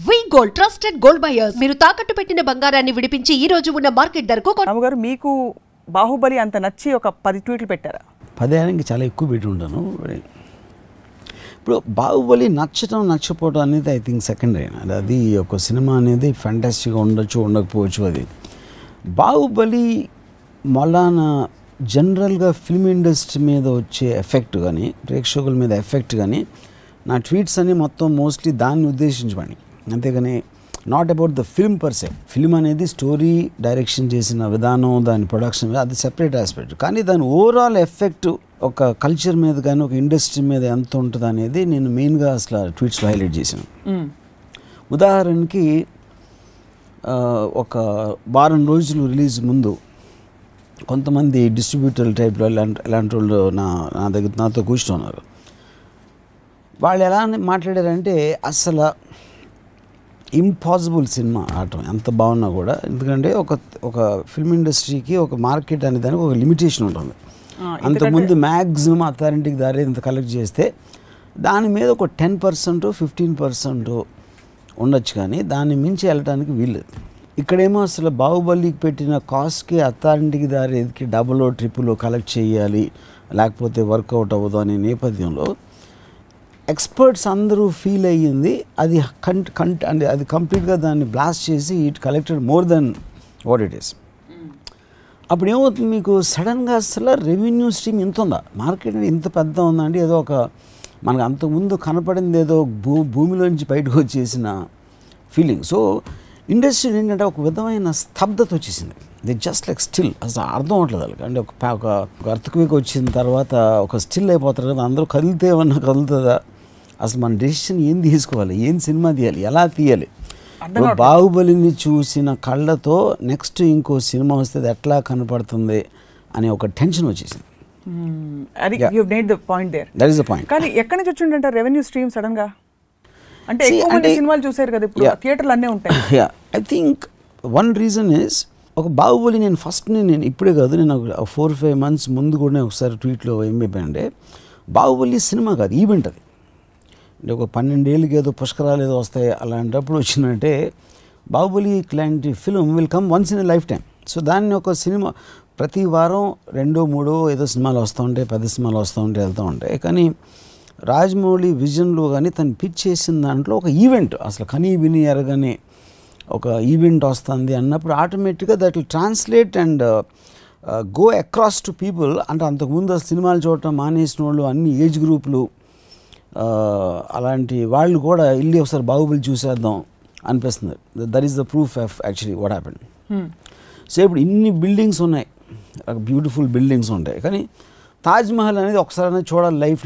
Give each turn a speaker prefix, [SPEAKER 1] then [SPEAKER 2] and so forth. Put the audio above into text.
[SPEAKER 1] వి gold trusted gold buyers మీరు తాకట్టు పెట్టిన బంగారాన్ని విడిపించి ఈ రోజు ఉన్న మార్కెట్ ధరకు
[SPEAKER 2] రాముగారు మీకు బాహుబలి అంత నచ్చి ఒక 10 ట్వీట్లు పెట్టారా?
[SPEAKER 3] 10 అయినా చాలా ఎక్కువ పెట్టి ఉంటాను. ఇప్పుడు బాహుబలి నచ్చటం నచ్చపోవడం అనేది ఐ థింక్ సెకండరీ. అది ఒక సినిమా అనేది ఫ్యాంటాస్టిక్గా ఉండొచ్చు ఉండకపోవచ్చు. అది బాహుబలి మొలానా జనరల్గా ఫిల్మ్ ఇండస్ట్రీ మీద వచ్చే ఎఫెక్ట్ కానీ ప్రేక్షకుల మీద ఎఫెక్ట్ కానీ నా ట్వీట్స్ అన్ని మొత్తం మోస్ట్లీ దాన్ని ఉద్దేశించమని, అంతేగాని not about the film per se. Film అనేది స్టోరీ డైరెక్షన్ చేసిన విధానం, దాని ప్రొడక్షన్ అది సెపరేట్ ఆస్పెక్ట్. కానీ దాని ఓవరాల్ ఎఫెక్ట్ ఒక కల్చర్ మీద కానీ ఒక ఇండస్ట్రీ మీద ఎంత ఉంటుంది అనేది నేను మెయిన్గా అసలు ట్వీట్స్లో హైలైట్ చేశాను. ఉదాహరణకి ఒక వారం రోజులు రిలీజ్ ముందు కొంతమంది డిస్ట్రిబ్యూటర్ టైప్లో ఇలాంటి వాళ్ళు నా దగ్గర నాతో కూర్చున్నారు. వాళ్ళు ఎలా మాట్లాడారంటే అసలు ఇంపాసిబుల్ సినిమా ఆడటం ఎంత బాగున్నా కూడా, ఎందుకంటే ఒక ఫిల్మ్ ఇండస్ట్రీకి ఒక మార్కెట్ అనే దానికి ఒక లిమిటేషన్ ఉంటుంది. అంతకుముందు మ్యాక్సిమం అథారిటీకి దారి ఇంత కలెక్ట్ చేస్తే దాని మీద ఒక 10% 15% ఉండొచ్చు, కానీ దాన్ని మించి వెళ్ళడానికి వీల్లేదు. ఇక్కడేమో అసలు బాహుబలికి పెట్టిన కాస్ట్కి అథారిటీకి దారికి డబుల్ ట్రిపుల్ కలెక్ట్ చేయాలి, లేకపోతే వర్కౌట్ అవ్వదు అనే నేపథ్యంలో ఎక్స్పర్ట్స్ అందరూ ఫీల్ అయ్యింది అది అంటే అది కంప్లీట్గా దాన్ని బ్లాస్ట్ చేసి it collected more than what it is. అప్పుడు ఏమవుతుంది, మీకు సడన్గా అసలు రెవెన్యూ స్ట్రీమ్ ఇంత ఉందా, మార్కెట్ ఇంత పెద్ద ఉందండి, ఏదో ఒక మనకు అంతకుముందు కనపడింది ఏదో భూమిలోంచి బయటకు వచ్చేసిన ఫీలింగ్. సో ఇండస్ట్రీ ఏంటంటే ఒక విధమైన స్తబ్దత వచ్చేసింది. ది జస్ట్ లైక్ స్టిల్, అసలు అర్థం అవ్వట్లేదు వాళ్ళకి. అంటే ఒక అర్త్క్వేక్ వచ్చిన తర్వాత ఒక స్టిల్ అయిపోతారు కదా, అందరూ కదిలితే ఏమన్నా కదులుతుందా, అసలు మన డెసిషన్ ఏం తీసుకోవాలి, ఏం సినిమా తీయాలి, ఎలా తీయాలి. బాహుబలిని చూసిన కళ్ళతో నెక్స్ట్ ఇంకో సినిమా వస్తే ఎట్లా కనపడుతుంది అనే ఒక టెన్షన్ వచ్చేసింది. That is the point.
[SPEAKER 2] కానీ ఎక్కడి నుంచి వచ్చిందంటే రెవెన్యూ స్ట్రీమ్ సడన్ గా? అంటే ఎక్కువ మంది సినిమాలు చూసారు కదా, ఇప్పుడు థియేటర్లు అన్నీ ఉంటాయి.
[SPEAKER 3] I think one reason is ఒక బాహుబలి నేను ఇప్పుడే కాదు, నేను 4-5 months ముందు కూడా ఒకసారి ట్వీట్లో ఏం చెప్పానంటే, బాహుబలి సినిమా కాదు, ఈవెంట్. అది అంటే ఒక 12 ఏళ్ళకి ఏదో పుష్కరాలు ఏదో వస్తాయి, అలాంటప్పుడు వచ్చిందంటే బాహుబలి లాంటి film will come once in a life time. So దాన్ని ఒక సినిమా ప్రతి వారం 2-3 ఏదో సినిమాలు వస్తూ ఉంటాయి, పెద్ద సినిమాలు వస్తూ ఉంటాయి, వెళ్తూ ఉంటాయి. కానీ రాజమౌళి విజన్లో కానీ తను పిచ్ చేసిన దాంట్లో ఒక ఈవెంట్, అసలు కనీ విని ఎరగని ఒక ఈవెంట్ వస్తుంది అన్నప్పుడు ఆటోమేటిక్గా that will translate and go across to people. అంటే అంతకుముందు సినిమాలు చూడటం మానేసిన వాళ్ళు, అన్ని ఏజ్ గ్రూపులు, అలాంటి వాళ్ళు కూడా వెళ్ళి ఒకసారి బాహుబలి చూసేద్దాం అనిపిస్తుంది. That is the proof of actually what happened. So ఇప్పుడు ఇన్ని బిల్డింగ్స్ ఉన్నాయి, బ్యూటిఫుల్ బిల్డింగ్స్ ఉంటాయి, కానీ తాజ్మహల్ అనేది ఒకసారి చూడాలి లైఫ్.